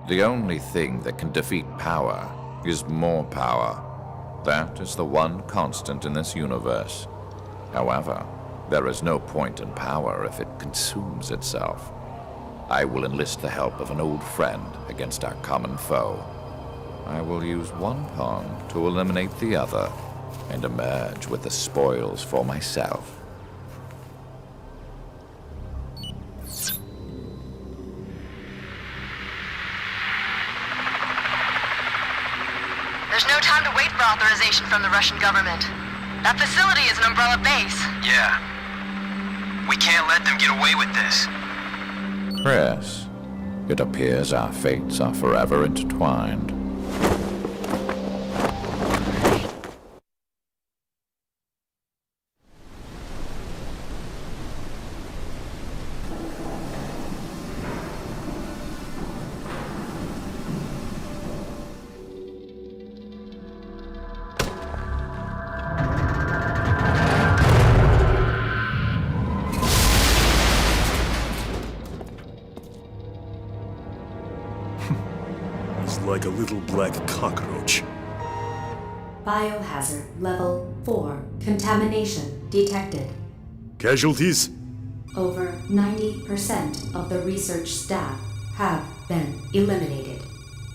The only thing that can defeat power is more power. That is the one constant in this universe. However, there is no point in power if it consumes itself. I will enlist the help of an old friend against our common foe. I will use one pawn to eliminate the other and emerge with the spoils for myself. There's no time to wait for authorization from the Russian government. That facility is an umbrella base. Yeah. We can't let them get away with this. Chris, it appears our fates are forever intertwined. Like a little black cockroach. Biohazard level 4. Contamination detected. Casualties? Over 90% of the research staff have been eliminated.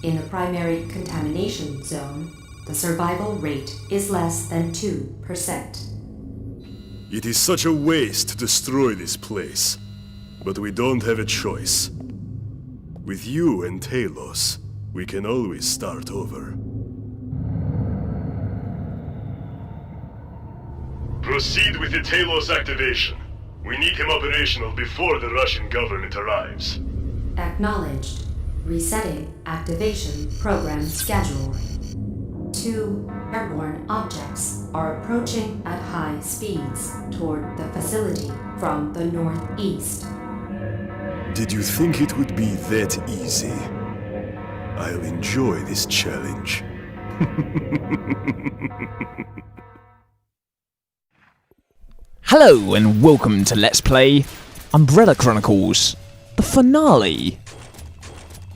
In the primary contamination zone, the survival rate is less than 2%. It is such a waste to destroy this place. But we don't have a choice. With you and Talos, we can always start over. Proceed with the Talos activation. We need him operational before the Russian government arrives. Acknowledged. Resetting activation program schedule. 2 airborne objects are approaching at high speeds toward the facility from the northeast. Did you think it would be that easy? I'll enjoy this challenge. Hello and welcome to Let's Play Umbrella Chronicles, the finale.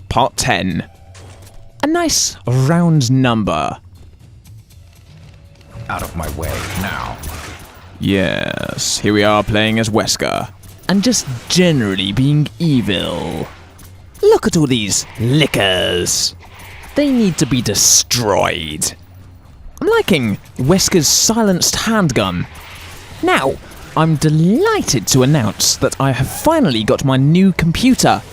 Part 10. A nice round number. Out of my way now. Yes, here we are playing as Wesker, and just generally being evil. Look at all these lickers. They need to be destroyed. I'm liking Wesker's silenced handgun. Now, I'm delighted to announce that I have finally got my new computer.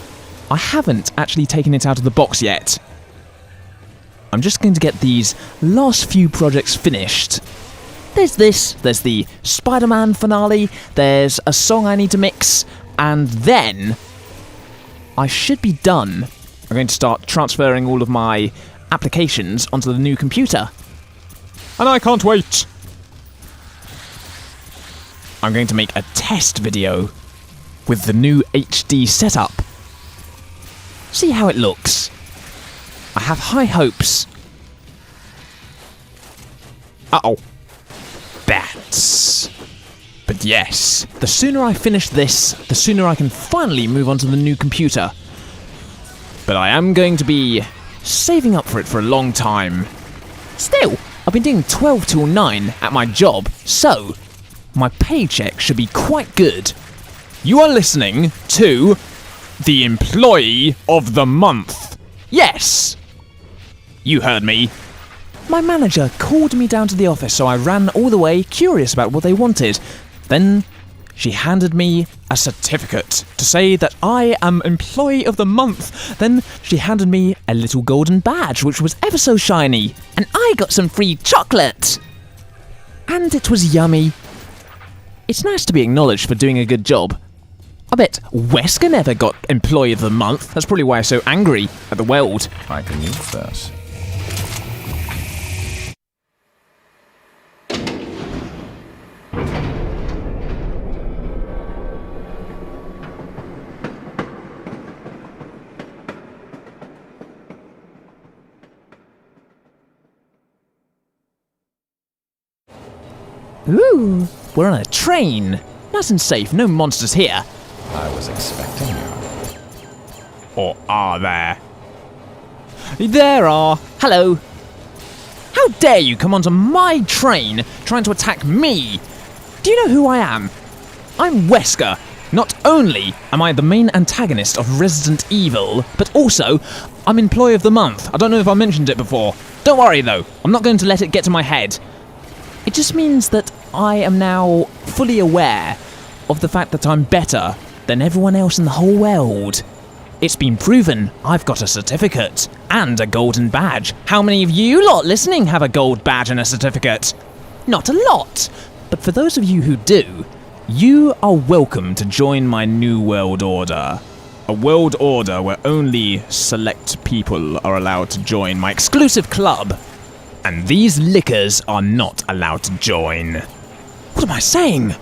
I haven't actually taken it out of the box yet. I'm just going to get these last few projects finished. There's this, there's the Spider-Man finale, there's a song I need to mix, and then I should be done. I'm going to start transferring all of my applications onto the new computer. And I can't wait! I'm going to make a test video with the new HD setup. See how it looks. I have high hopes. Uh-oh. Bats. But yes, the sooner I finish this, the sooner I can finally move on to the new computer. But I am going to be saving up for it for a long time. Still, I've been doing 12 till 9 at my job, so my paycheck should be quite good. You are listening to the Employee of the Month. Yes! You heard me. My manager called me down to the office, so I ran all the way, curious about what they wanted. Then she handed me a certificate to say that I am Employee of the Month. Then she handed me a little golden badge, which was ever so shiny. And I got some free chocolate. And it was yummy. It's nice to be acknowledged for doing a good job. I bet Wesker never got Employee of the Month. That's probably why I'm so angry at the world. I can use this. Ooh, we're on a train. Nice and safe, no monsters here. I was expecting you. Or are there? There are. Hello. How dare you come onto my train trying to attack me? Do you know who I am? I'm Wesker. Not only am I the main antagonist of Resident Evil, but also I'm Employee of the Month. I don't know if I mentioned it before. Don't worry though, I'm not going to let it get to my head. It just means that I am now fully aware of the fact that I'm better than everyone else in the whole world. It's been proven I've got a certificate and a golden badge. How many of you lot listening have a gold badge and a certificate? Not a lot, but for those of you who do, you are welcome to join my new world order. A world order where only select people are allowed to join my exclusive club. And these lickers are not allowed to join. What am I saying?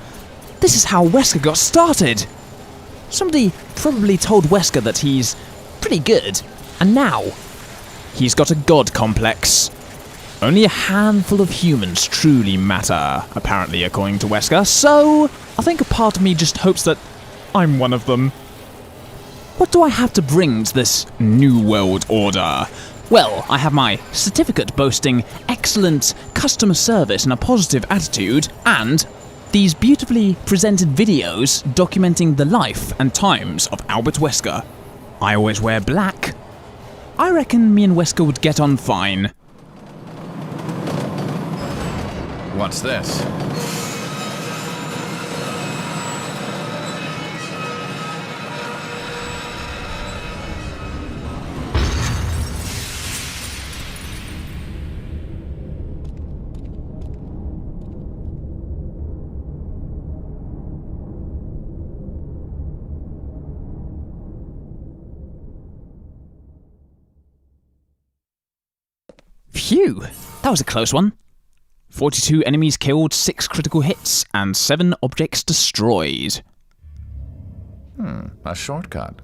This is how Wesker got started. Somebody probably told Wesker that he's pretty good, and now he's got a god complex. Only a handful of humans truly matter, apparently, according to Wesker, so I think a part of me just hopes that I'm one of them. What do I have to bring to this new world order? Well, I have my certificate boasting excellent customer service and a positive attitude, and these beautifully presented videos documenting the life and times of Albert Wesker. I always wear black. I reckon me and Wesker would get on fine. What's this? Phew, that was a close one. 42 enemies killed, 6 critical hits, and 7 objects destroyed. A shortcut.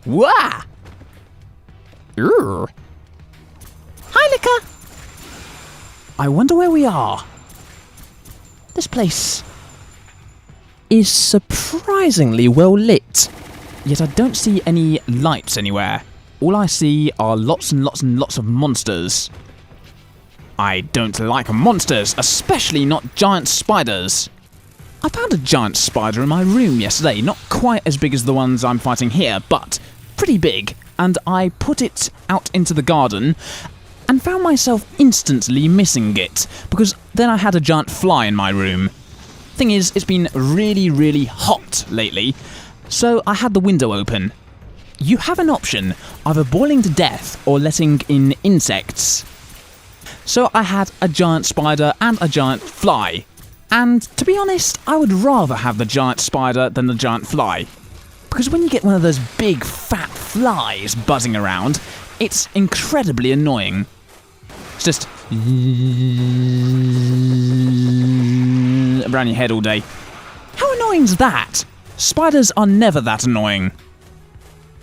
Wah! Urgh. Hi, Licker! I wonder where we are. This place is surprisingly well lit, yet I don't see any lights anywhere. All I see are lots and lots and lots of monsters. I don't like monsters, especially not giant spiders. I found a giant spider in my room yesterday, not quite as big as the ones I'm fighting here, but pretty big, and I put it out into the garden and found myself instantly missing it, because then I had a giant fly in my room. Thing is, it's been really, really hot lately, so I had the window open. You have an option, either boiling to death or letting in insects. So I had a giant spider and a giant fly. And to be honest, I would rather have the giant spider than the giant fly. Because when you get one of those big fat flies buzzing around, it's incredibly annoying. It's just around your head all day. How annoying is that? Spiders are never that annoying.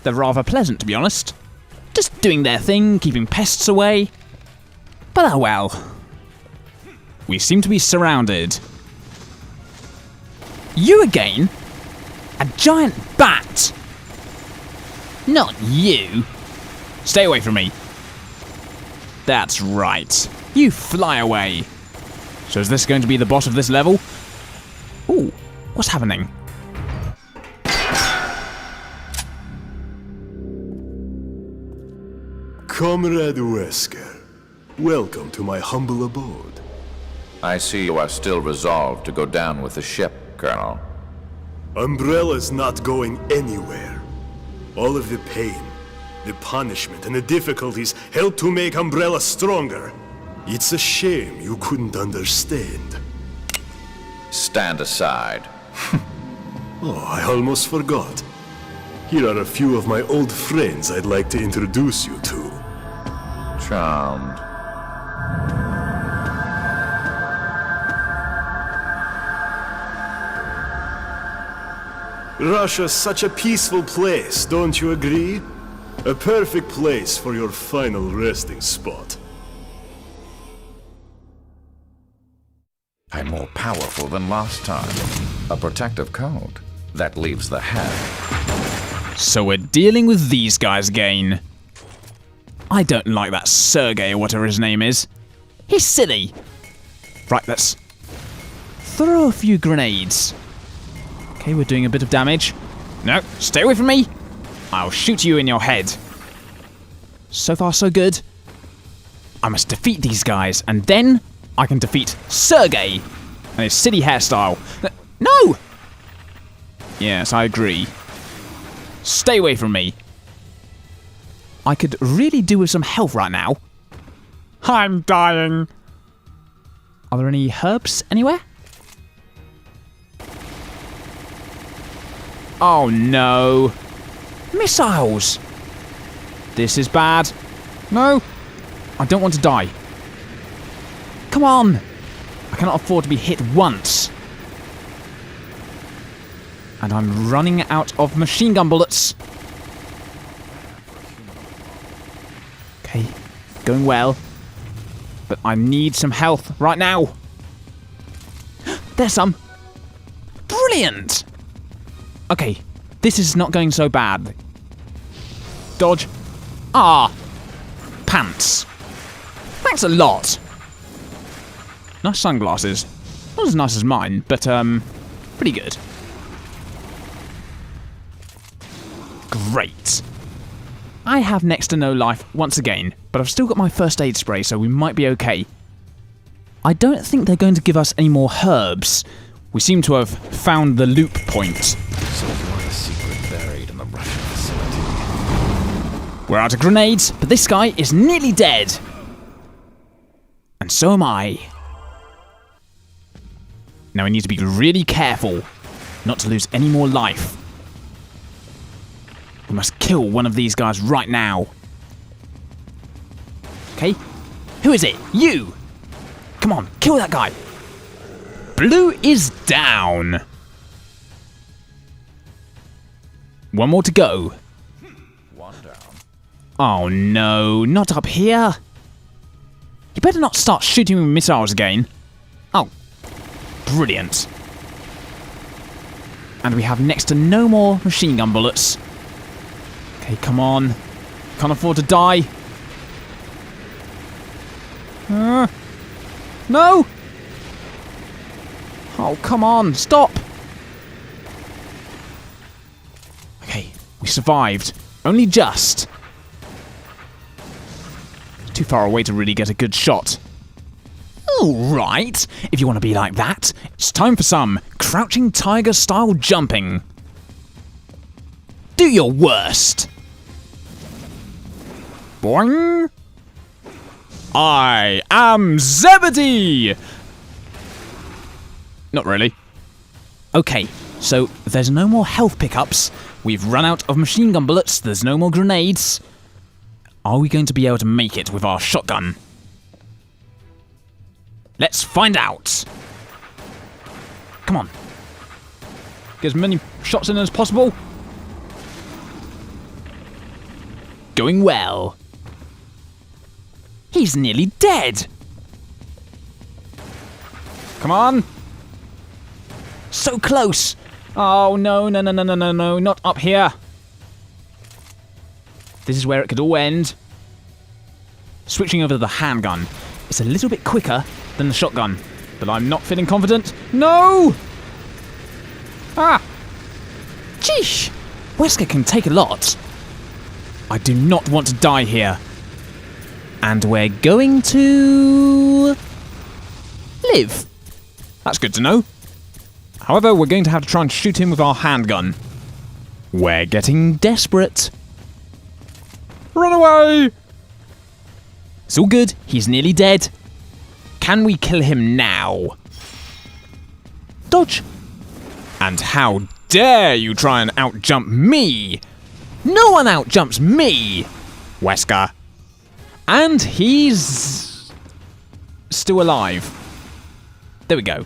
They're rather pleasant, to be honest. Just doing their thing, keeping pests away. But oh well. We seem to be surrounded. You again? A giant bat? Not you. Stay away from me. That's right. You fly away. So is this going to be the boss of this level? Ooh, what's happening? Comrade Wesker, welcome to my humble abode. I see you are still resolved to go down with the ship, Colonel. Umbrella's not going anywhere. All of the pain, the punishment, and the difficulties helped to make Umbrella stronger. It's a shame you couldn't understand. Stand aside. Oh, I almost forgot. Here are a few of my old friends I'd like to introduce you to. Charmed. Russia's such a peaceful place, don't you agree? A perfect place for your final resting spot. I'm more powerful than last time. A protective code. That leaves the head. So we're dealing with these guys again. I don't like that Sergey or whatever his name is. He's silly. Right, let's throw a few grenades. Okay, we're doing a bit of damage. No, stay away from me. I'll shoot you in your head. So far, so good. I must defeat these guys, and then I can defeat Sergey and his silly hairstyle. No! Yes, I agree. Stay away from me. I could really do with some health right now. I'm dying. Are there any herbs anywhere? Oh no. Missiles. This is bad. No. I don't want to die. Come on. I cannot afford to be hit once. And I'm running out of machine gun bullets. Okay, going well. But I need some health right now. There's some. Brilliant. Okay, this is not going so bad. Dodge. Ah. Pants. Thanks a lot. Nice sunglasses. Not as nice as mine, but pretty good. Great. I have next to no life once again, but I've still got my first aid spray, so we might be okay. I don't think they're going to give us any more herbs. We seem to have found the loop point. So you're the secret buried in the Russian facility. We're out of grenades, but this guy is nearly dead. And so am I. Now we need to be really careful not to lose any more life. We must kill one of these guys right now. Okay, who is it? You! Come on, kill that guy. Blue is down. One more to go. One down. Oh no, not up here. You better not start shooting with missiles again. Oh, brilliant. And we have next to no more machine gun bullets. Okay, come on. Can't afford to die. No! Oh, come on, stop! Okay, we survived. Only just. Too far away to really get a good shot. Alright, if you want to be like that, it's time for some Crouching Tiger style jumping. Do your worst. Boing! I am Zebedee! Not really. Okay, so there's no more health pickups. We've run out of machine gun bullets. There's no more grenades. Are we going to be able to make it with our shotgun? Let's find out. Come on. Get as many shots in as possible. Going well. He's nearly dead. Come on. So close. Oh, no, no, no, no, no, no, no, not up here. This is where it could all end. Switching over to the handgun. It's a little bit quicker than the shotgun, but I'm not feeling confident. No! Ah! Sheesh! Wesker can take a lot. I do not want to die here. And we're going to live. That's good to know. However, we're going to have to try and shoot him with our handgun. We're getting desperate. Run away! It's all good. He's nearly dead. Can we kill him now? Dodge. And how dare you try and outjump me? No one outjumps me, Wesker. And he's still alive. There we go.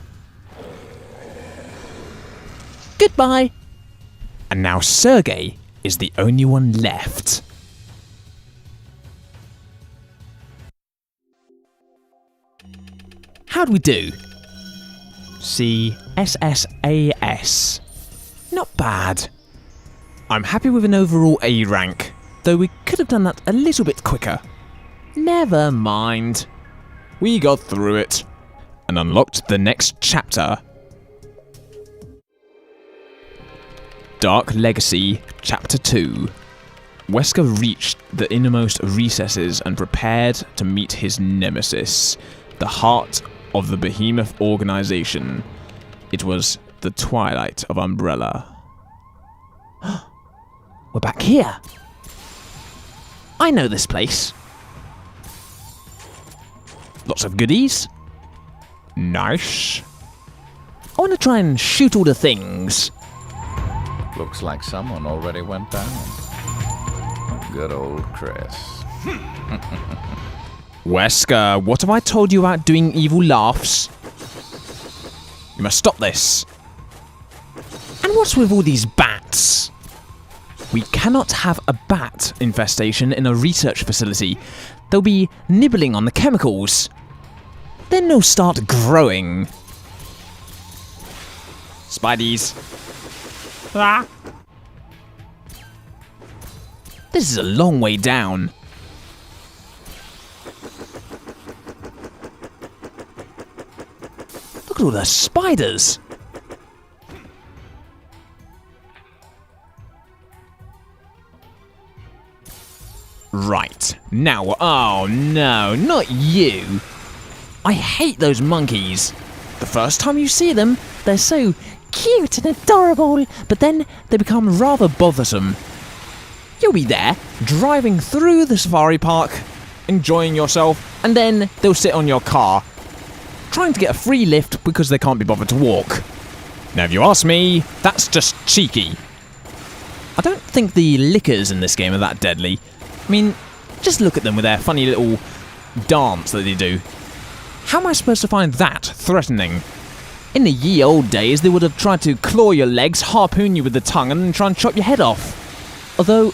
Goodbye. And now Sergey is the only one left. How'd we do? CSSAS. Not bad. I'm happy with an overall A rank, though we could have done that a little bit quicker. Never mind. We got through it and unlocked the next chapter. Dark Legacy, Chapter 2. Wesker reached the innermost recesses and prepared to meet his nemesis, the heart of the behemoth organization. It was the twilight of Umbrella. We're back here. I know this place. Lots of goodies. Nice. I want to try and shoot all the things. Looks like someone already went down. Good old Chris. Wesker, what have I told you about doing evil laughs? You must stop this. And what's with all these bats? We cannot have a bat infestation in a research facility. They'll be nibbling on the chemicals. Then they'll start growing. Spideys. Ah. This is a long way down. Look at all the spiders. Right, now, oh no, not you. I hate those monkeys. The first time you see them, they're so cute and adorable, but then they become rather bothersome. You'll be there, driving through the safari park, enjoying yourself, and then they'll sit on your car, trying to get a free lift because they can't be bothered to walk. Now, if you ask me, that's just cheeky. I don't think the lickers in this game are that deadly. I mean, just look at them with their funny little dance that they do. How am I supposed to find that threatening? In the ye old days, they would have tried to claw your legs, harpoon you with the tongue, and then try and chop your head off. Although,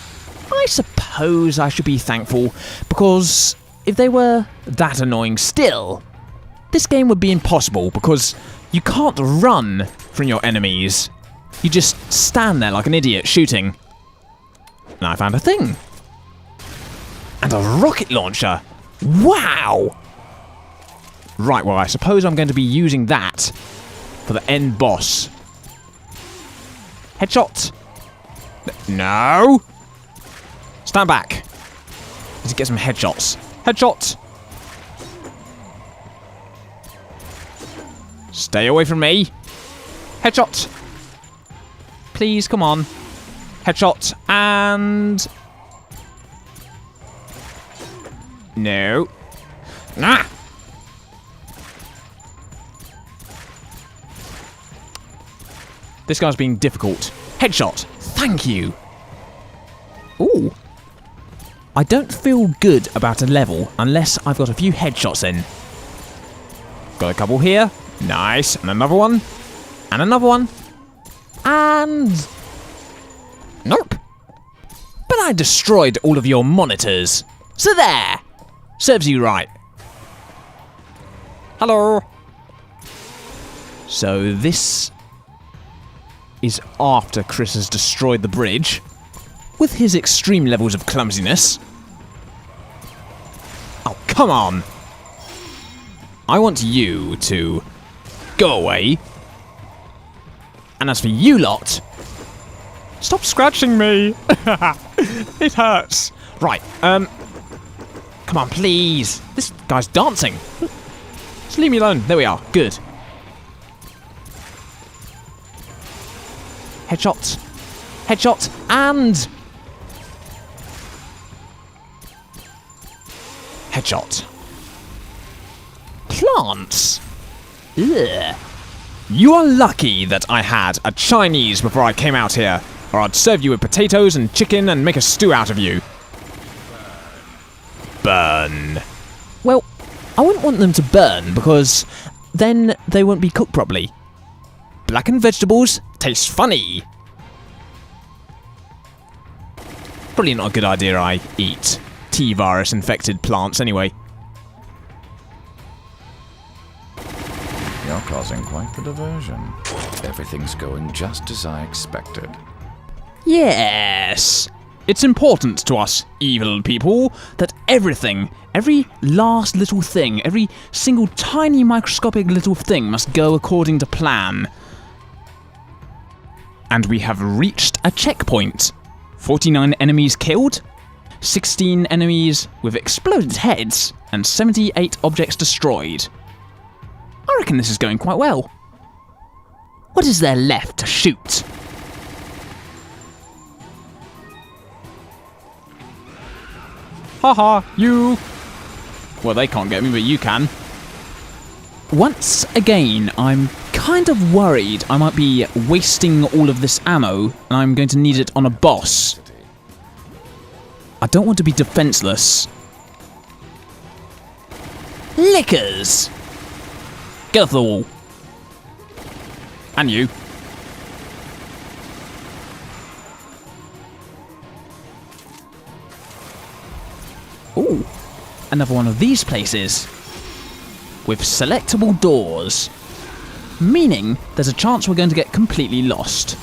I suppose I should be thankful, because if they were that annoying still, this game would be impossible, because you can't run from your enemies. You just stand there like an idiot shooting. And I found a thing. And a rocket launcher. Wow! Right, well, I suppose I'm going to be using that for the end boss. Headshot. No! Stand back. Let's get some headshots. Headshot! Stay away from me. Headshot! Please, come on. Headshot, and... No. Ah! This guy's being difficult. Headshot. Thank you. Ooh. I don't feel good about a level unless I've got a few headshots in. Got a couple here. Nice. And another one. And another one. And... Nope. But I destroyed all of your monitors. So there. Serves you right. Hello. So this is after Chris has destroyed the bridge with his extreme levels of clumsiness. Oh, come on. I want you to go away. And as for you lot, stop scratching me. It hurts. Right, come on, please. This guy's dancing. Just leave me alone. There we are. Good. Headshot. Headshot. And... Headshot. Plants. Ugh. You are lucky that I had a Chinese before I came out here, or I'd serve you with potatoes and chicken and make a stew out of you. Burn. Well, I wouldn't want them to burn because then they won't be cooked properly. Blackened vegetables taste funny. Probably not a good idea I eat T-virus infected plants anyway. You're causing quite the diversion. Everything's going just as I expected. Yes! It's important to us, evil people, that everything, every last little thing, every single tiny microscopic little thing must go according to plan. And we have reached a checkpoint. 49 enemies killed, 16 enemies with exploded heads, and 78 objects destroyed. I reckon this is going quite well. What is there left to shoot? Haha, you! Well, they can't get me, but you can. Once again, I'm kind of worried I might be wasting all of this ammo, and I'm going to need it on a boss. I don't want to be defenseless. Lickers! Get off the wall. And you. Ooh, another one of these places. With selectable doors. Meaning there's a chance we're going to get completely lost.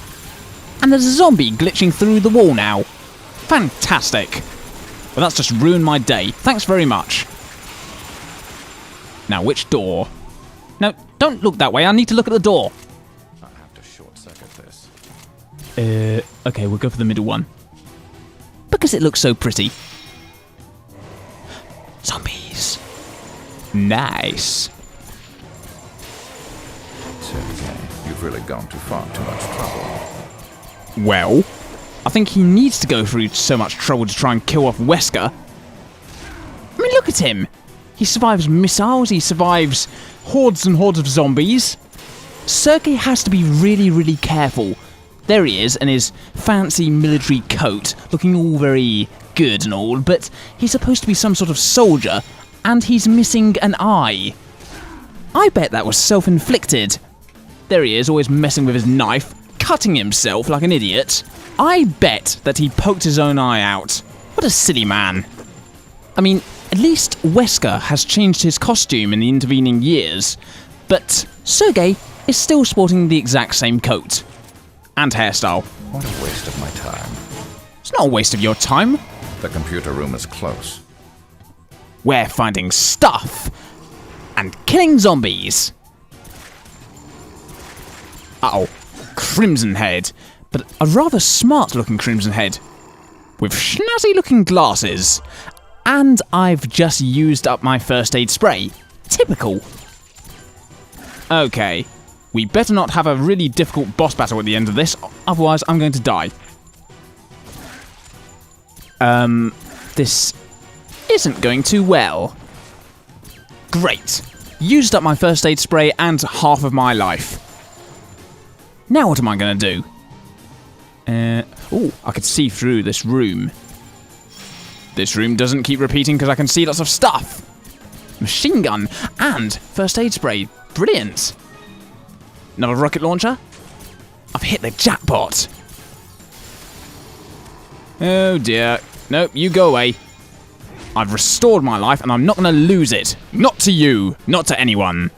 And there's a zombie glitching through the wall now. Fantastic. Well, that's just ruined my day. Thanks very much. Now, which door? No, don't look that way. I need to look at the door. I have to short-circuit this. Okay, we'll go for the middle one. Because it looks so pretty. Zombies. Nice. Sergei, you've really gone too far, too much trouble. Well, I think he needs to go through so much trouble to try and kill off Wesker. I mean, look at him. He survives missiles, he survives hordes and hordes of zombies. Sergei has to be really, really careful. There he is in his fancy military coat, looking all very good and all, but he's supposed to be some sort of soldier, and he's missing an eye. I bet that was self-inflicted. There he is, always messing with his knife, cutting himself like an idiot. I bet that he poked his own eye out. What a silly man. I mean, at least Wesker has changed his costume in the intervening years, but Sergei is still sporting the exact same coat. And hairstyle. What a waste of my time. It's not a waste of your time. The computer room is close. We're finding stuff and killing zombies. Uh-oh. Crimson Head. But a rather smart-looking Crimson Head. With snazzy-looking glasses. And I've just used up my first aid spray. Typical. Okay. We better not have a really difficult boss battle at the end of this, otherwise I'm going to die. This isn't going too well. Great. Used up my first aid spray and half of my life. Now what am I going to do? Oh, I could see through this room. This room doesn't keep repeating because I can see lots of stuff. Machine gun and first aid spray. Brilliant. Another rocket launcher? I've hit the jackpot. Oh dear. Nope, you go away. I've restored my life and I'm not going to lose it. Not to you. Not to anyone.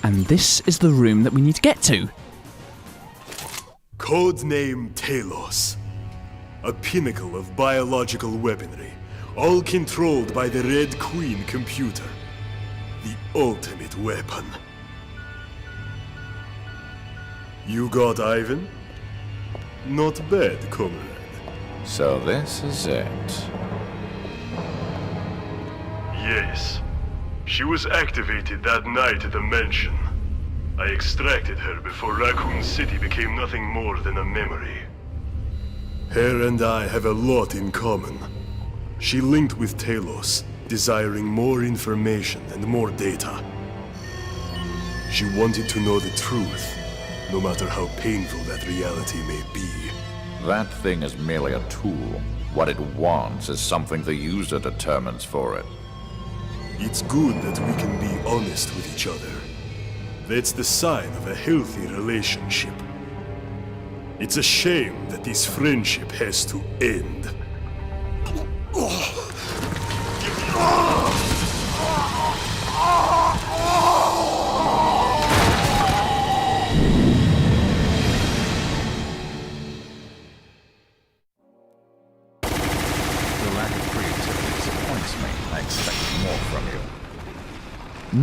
And this is the room that we need to get to. Codename Talos. A pinnacle of biological weaponry, all controlled by the Red Queen computer. The ultimate weapon. You got Ivan? Not bad, comrade. So this is it. Yes. She was activated that night at the mansion. I extracted her before Raccoon City became nothing more than a memory. Her and I have a lot in common. She linked with Talos, desiring more information and more data. She wanted to know the truth, no matter how painful that reality may be. That thing is merely a tool. What it wants is something the user determines for it. It's good that we can be honest with each other. That's the sign of a healthy relationship. It's a shame that this friendship has to end.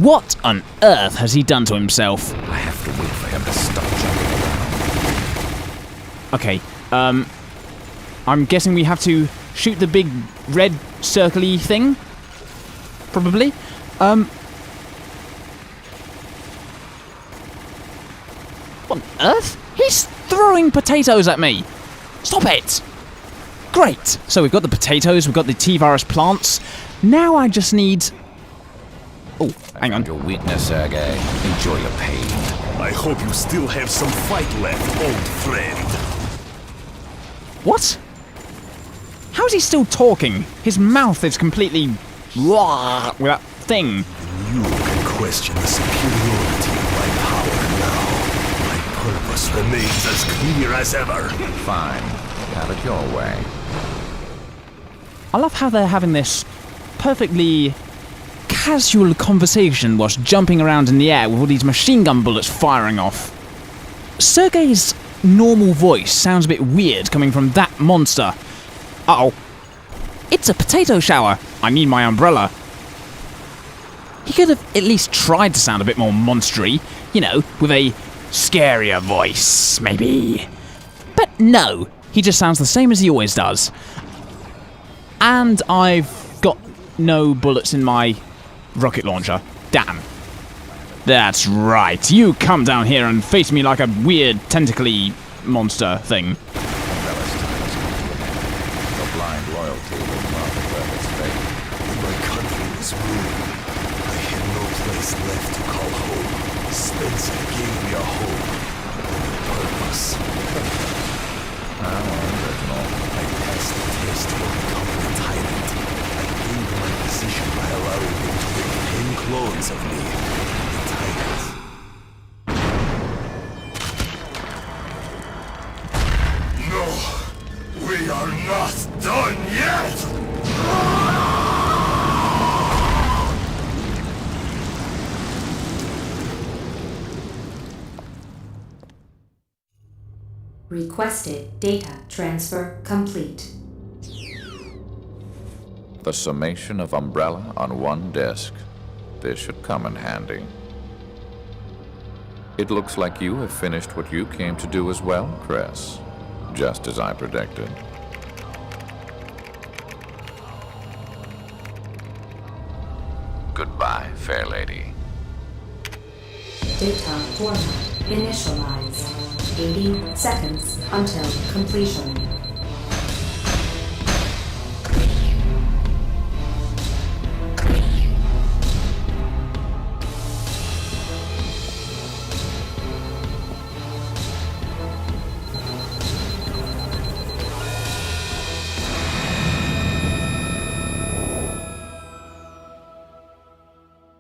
What on earth has he done to himself? I have to wait for him to stop jumping around. Okay, I'm guessing we have to shoot the big red circle-y thing? Probably. What on earth? He's throwing potatoes at me! Stop it! Great! So we've got the potatoes, we've got the T-virus plants. Now I just need... Oh, hang on. Your weakness, Sergey. Enjoy your pain. I hope you still have some fight left, old friend. What? How is he still talking? His mouth is completely... with that thing. You can question the superiority of my power now. My purpose remains as clear as ever. Fine. Have it your way. I love how they're having this perfectly casual conversation whilst jumping around in the air with all these machine gun bullets firing off. Sergey's normal voice sounds a bit weird coming from that monster. Uh-oh. It's a potato shower. I need my umbrella. He could have at least tried to sound a bit more monstery, you know, with a scarier voice, maybe. But no, he just sounds the same as he always does. And I've got no bullets in my rocket launcher. Damn. That's right. You come down here and face me like a weird tentacly monster thing. Your blind loyalty will not wear its fate. When my country was ruined, I had no place left to call home. Spencer gave me a home and a purpose. How original. I passed the test for becoming a tyrant. I gained my position by allowing them to make 10 clones of me. The tyrant. No! We are not done yet! Requested data transfer complete. The summation of Umbrella on one disk. This should come in handy. It looks like you have finished what you came to do as well, Chris. Just as I predicted. Goodbye, fair lady. Data format initialized. 80 seconds until completion.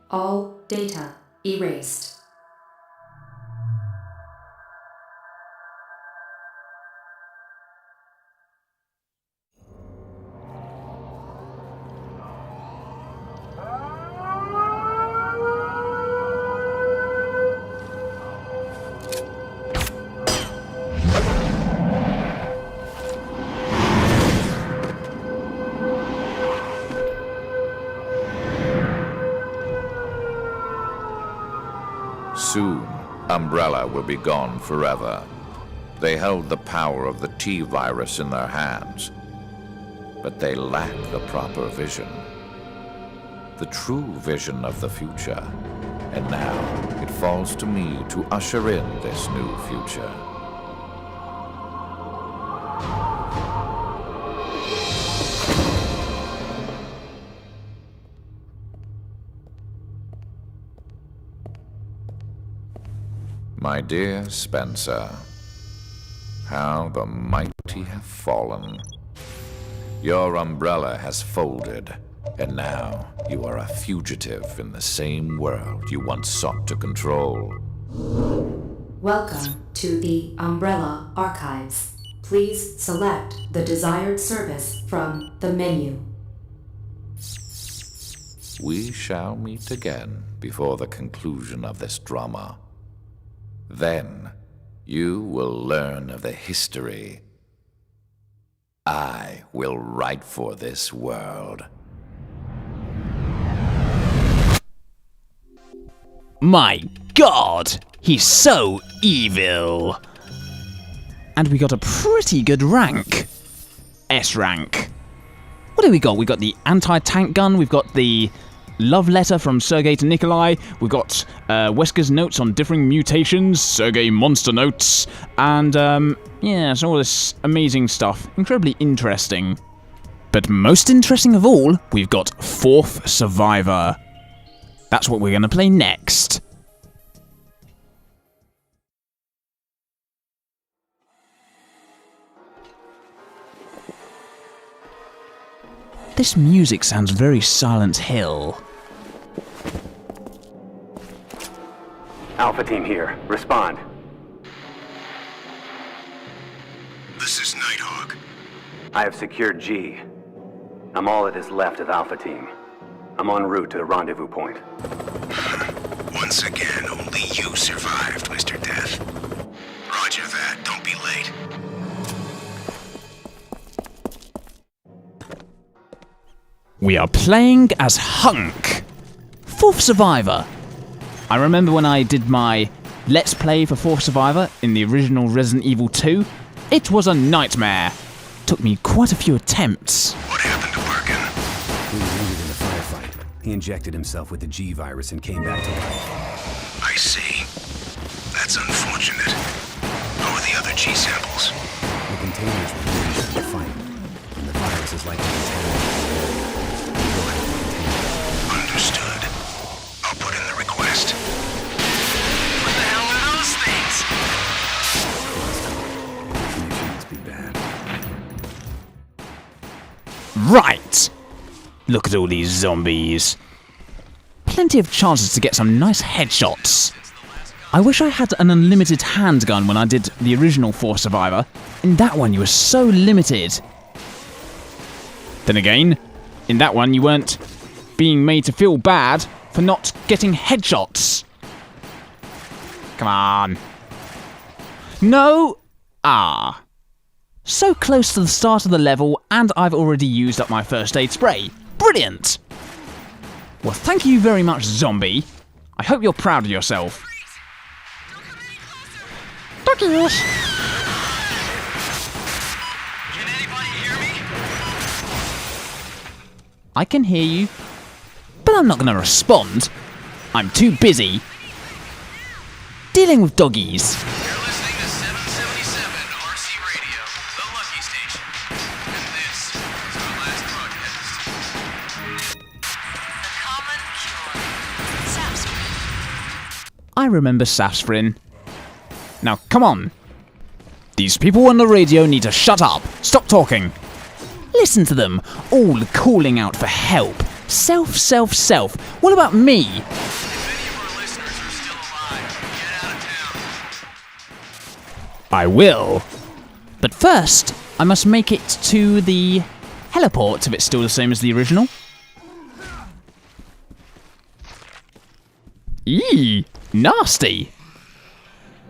All data erased. Soon, Umbrella will be gone forever. They held the power of the T-virus in their hands, but they lack the proper vision. The true vision of the future. And now, it falls to me to usher in this new future. My dear Spencer, how the mighty have fallen. Your umbrella has folded, and now you are a fugitive in the same world you once sought to control. Welcome to the Umbrella Archives. Please select the desired service from the menu. We shall meet again before the conclusion of this drama. Then, you will learn of the history I will write for this world. My god, he's so evil. And we got a pretty good rank. S rank. What do we got? We got the anti-tank gun, we've got the love letter from Sergei to Nikolai, we've got Wesker's notes on differing mutations, Sergei monster notes, and yeah, so all this amazing stuff. Incredibly interesting. But most interesting of all, we've got Fourth Survivor. That's what we're going to play next. This music sounds very Silent Hill. Alpha Team here. Respond. This is Nighthawk. I have secured G. I'm all that is left of Alpha Team. I'm en route to the rendezvous point. Once again, only you survived, Mr. Death. Roger that. Don't be late. We are playing as Hunk, Fourth Survivor. I remember when I did my Let's Play for Fourth Survivor in the original Resident Evil 2, it was a nightmare. Took me quite a few attempts. What happened to Birkin? He was wounded in the firefight. He injected himself with the G virus and came back to life. I see. That's unfortunate. How are the other G samples? The containers were damaged in the fight, and the virus is likely contaminated. Understood. I'll put in the request. What the hell are those things? Condition must be bad. Right. Look at all these zombies. Plenty of chances to get some nice headshots. I wish I had an unlimited handgun when I did the original Fourth Survivor. In that one you were so limited. Then again, in that one you weren't being made to feel bad for not getting headshots. Come on. No. Ah. So close to the start of the level, and I've already used up my first aid spray. Brilliant! Well, thank you very much, zombie. I hope you're proud of yourself. Duckies! Can anybody hear me? I can hear you, but I'm not going to respond. I'm too busy dealing with doggies. You're listening to 777 RC Radio, the Lucky Station. And this is our last broadcast. The common cure. Sapsuit. I remember Safsfrin. Now, come on. These people on the radio need to shut up. Stop talking. Listen to them, all calling out for help. Self, self, self. What about me? If any of our listeners are still alive, get out of town. I will. But first, I must make it to the heliport if it's still the same as the original. Eee, nasty.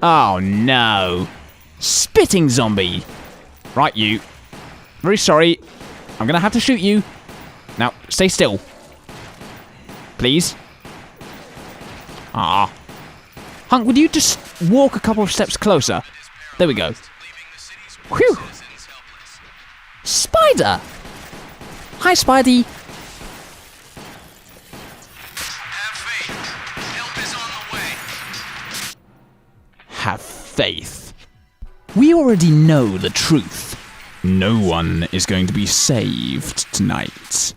Oh no. Spitting zombie. Right, you. Very sorry. I'm gonna have to shoot you. Now, stay still. Please. Ah. Hunk, would you just walk a couple of steps closer? There we go. Whew. Spider! Hi, Spidey. Have faith. Help is on the way. Have faith. We already know the truth. No one is going to be saved tonight.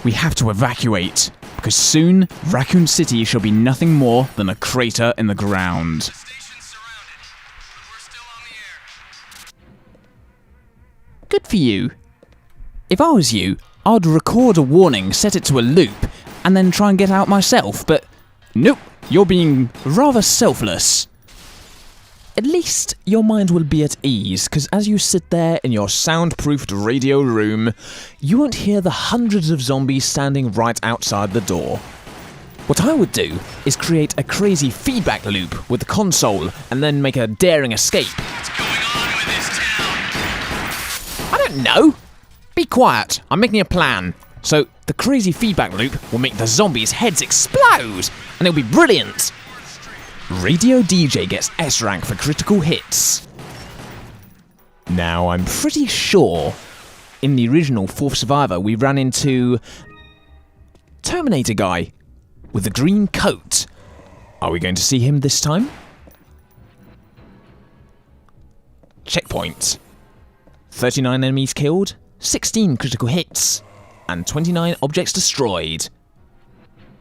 We have to evacuate, because soon Raccoon City shall be nothing more than a crater in the ground. Station's surrounded, but we're still on the air. Good for you. If I was you, I'd record a warning, set it to a loop, and then try and get out myself, but nope, you're being rather selfless. At least your mind will be at ease, because as you sit there in your soundproofed radio room, you won't hear the hundreds of zombies standing right outside the door. What I would do is create a crazy feedback loop with the console and then make a daring escape. What's going on with this town? I don't know. Be quiet. I'm making a plan. So the crazy feedback loop will make the zombies' heads explode, and it'll be brilliant. Radio DJ gets S rank for critical hits. Now, I'm pretty sure in the original Fourth Survivor we ran into Terminator guy with the green coat. Are we going to see him this time? Checkpoint. 39 enemies killed, 16 critical hits, and 29 objects destroyed.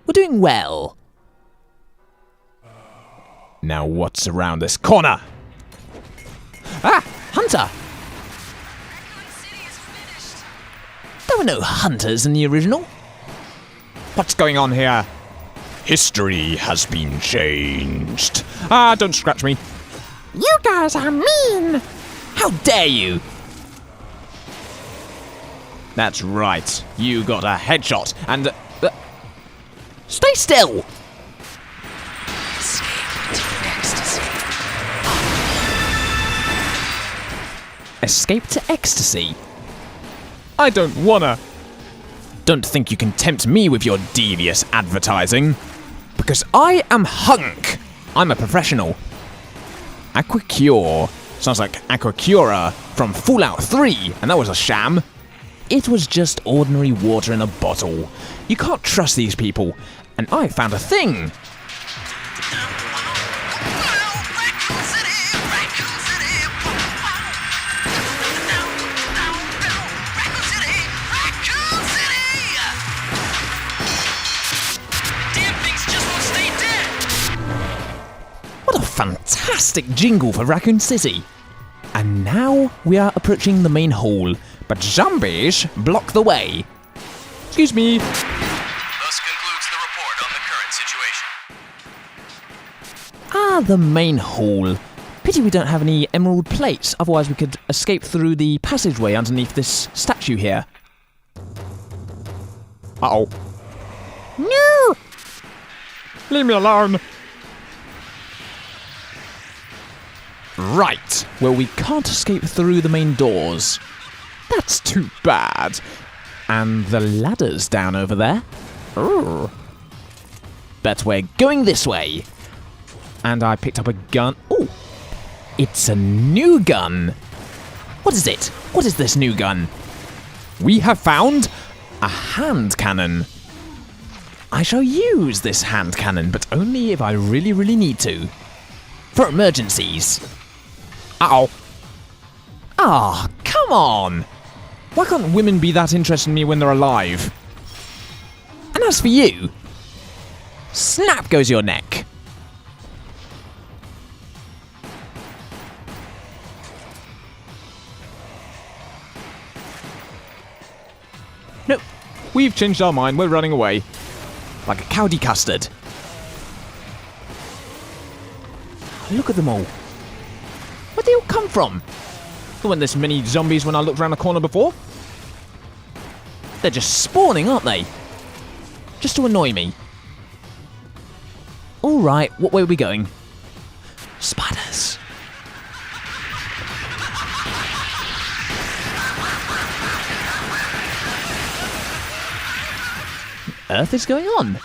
We're doing well. Now what's around this corner? Ah! Hunter! There were no hunters in the original. What's going on here? History has been changed. Ah, don't scratch me. You guys are mean! How dare you! That's right. You got a headshot and... stay still! Escape to ecstasy? I don't wanna. Don't think you can tempt me with your devious advertising. Because I am Hunk. I'm a professional. Aquacure. Sounds like Aquacura from Fallout 3, and that was a sham. It was just ordinary water in a bottle. You can't trust these people. And I found a thing. Fantastic jingle for Raccoon City. And now we are approaching the main hall, but zombies block the way. Excuse me. Thus concludes the report on the current situation. Ah, the main hall. Pity we don't have any emerald plates, otherwise we could escape through the passageway underneath this statue here. Uh-oh. No! Leave me alone. Right, well we can't escape through the main doors. That's too bad. And the ladder's down over there. Ooh. But we're going this way. And I picked up a gun. Oh, it's a new gun. What is it? What is this new gun? We have found a hand cannon. I shall use this hand cannon, but only if I really, really need to. For emergencies. Uh-oh. Ah, come on! Why can't women be that interested in me when they're alive? And as for you, snap goes your neck. Nope, we've changed our mind, we're running away. Like a cowdy custard. Look at them all. Where'd they all come from? There weren't this many zombies when I looked around the corner before. They're just spawning, aren't they? Just to annoy me. Alright, what way are we going? Spiders. What on earth is going on?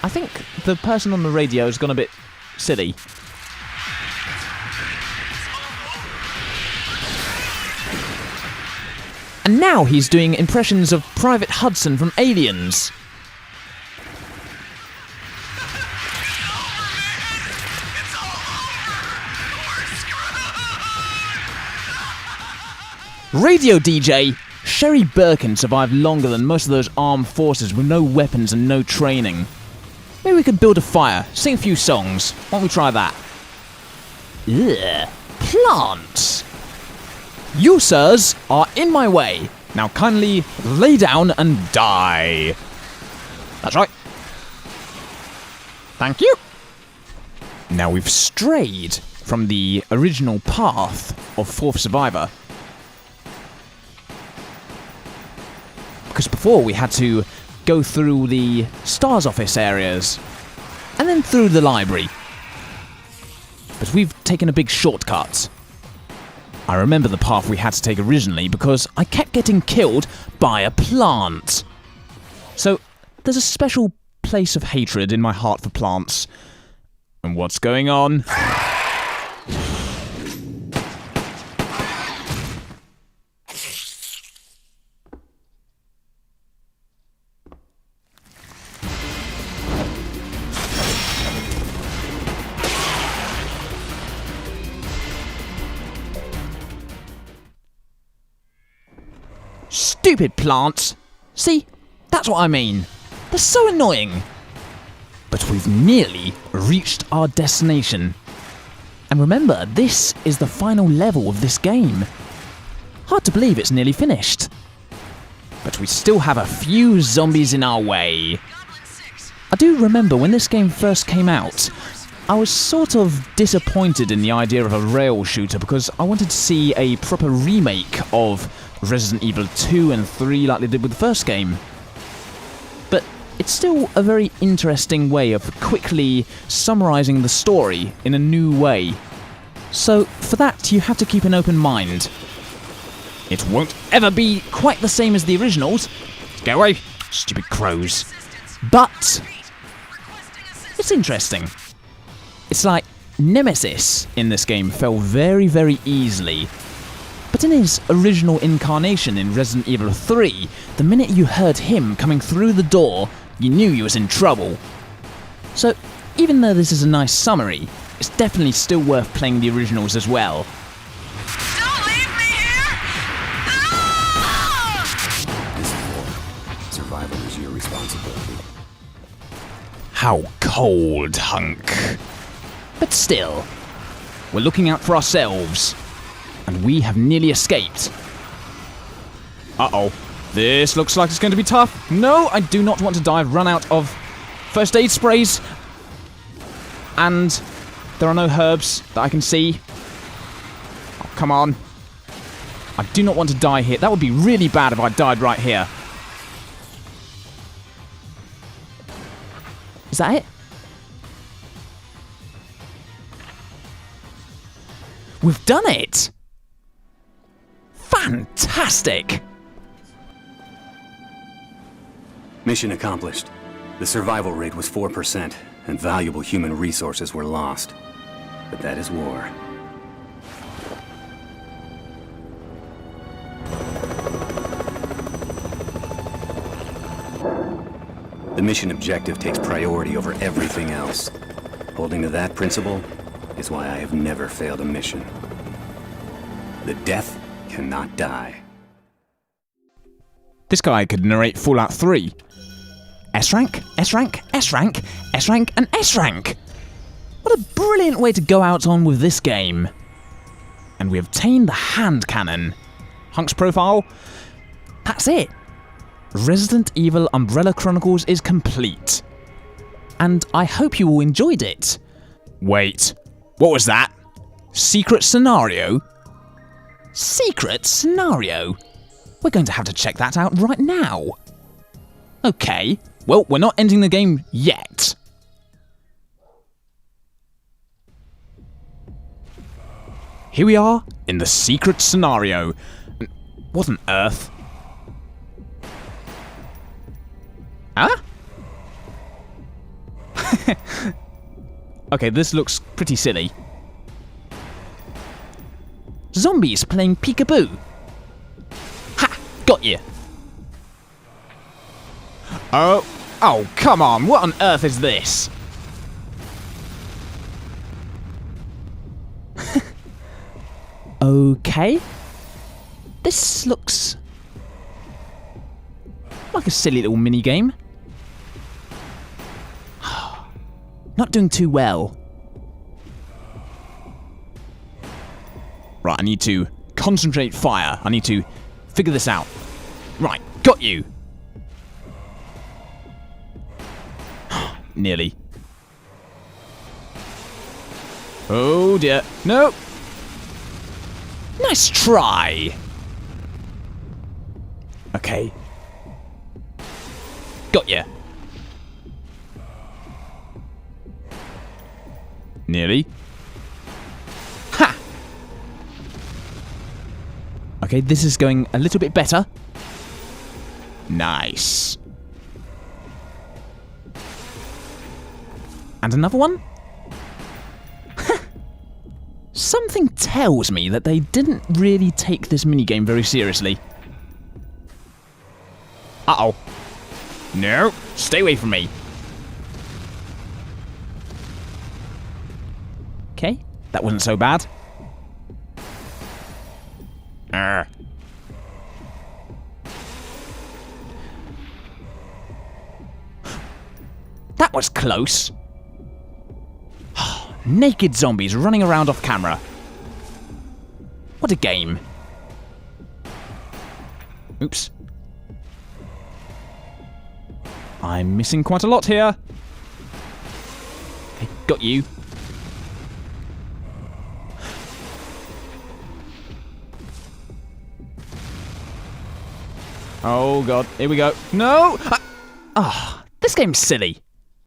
I think the person on the radio has gone a bit silly. And now he's doing impressions of Private Hudson from Aliens. Radio DJ! Sherry Birkin survived longer than most of those armed forces with no weapons and no training. Maybe we could build a fire, sing a few songs. Why don't we try that? Ugh. Plants! You, sirs, are in my way. Now kindly lay down and die. That's right. Thank you. Now we've strayed from the original path of Fourth Survivor. Because before we had to go through the STARS office areas and then through the library. But we've taken a big shortcut. I remember the path we had to take originally because I kept getting killed by a plant. So, there's a special place of hatred in my heart for plants. And what's going on? Stupid plants! See, that's what I mean. They're so annoying. But we've nearly reached our destination. And remember, this is the final level of this game. Hard to believe it's nearly finished. But we still have a few zombies in our way. I do remember when this game first came out, I was sort of disappointed in the idea of a rail shooter because I wanted to see a proper remake of Resident Evil 2 and 3 like they did with the first game. But it's still a very interesting way of quickly summarising the story in a new way. So for that you have to keep an open mind. It won't ever be quite the same as the originals. Go away, stupid crows. But it's interesting. It's like Nemesis in this game fell very, very easily. But in his original incarnation in Resident Evil 3, the minute you heard him coming through the door, you knew you was in trouble. So, even though this is a nice summary, it's definitely still worth playing the originals as well. Don't leave me here! Ah! This is war. Survival is your responsibility. How cold, hunk. But still, we're looking out for ourselves. And we have nearly escaped. Uh-oh. This looks like it's going to be tough. No, I do not want to die. I've run out of first aid sprays. And there are no herbs that I can see. Oh, come on. I do not want to die here. That would be really bad if I died right here. Is that it? We've done it! Fantastic! Mission accomplished. The survival rate was 4%, and valuable human resources were lost. But that is war. The mission objective takes priority over everything else. Holding to that principle is why I have never failed a mission. The death cannot die. This guy could narrate Fallout 3. S-rank, S-rank, S-rank, S-rank, and S-rank! What a brilliant way to go out on with this game. And we obtained the hand cannon. Hunk's profile. That's it. Resident Evil Umbrella Chronicles is complete. And I hope you all enjoyed it. Wait, what was that? Secret scenario? Secret scenario? We're going to have to check that out right now. Okay, well, we're not ending the game yet. Here we are in the secret scenario. What on earth? Huh? Okay, this looks pretty silly. Zombies playing peekaboo. Ha! Got you. Oh, come on. What on earth is this? Okay. This looks like a silly little mini game. Not doing too well. Right, I need to concentrate fire. I need to figure this out. Right, got you. Nearly. Oh dear. No. Nice try. Okay. Got ya. Nearly. Ha! Okay, this is going a little bit better. Nice. And another one? Something tells me that they didn't really take this minigame very seriously. Uh-oh. No, stay away from me. Okay, that wasn't so bad. That was close. Naked zombies running around off camera. What a game. Oops. I'm missing quite a lot here. Okay, got you. Oh god, here we go. No! This game's silly.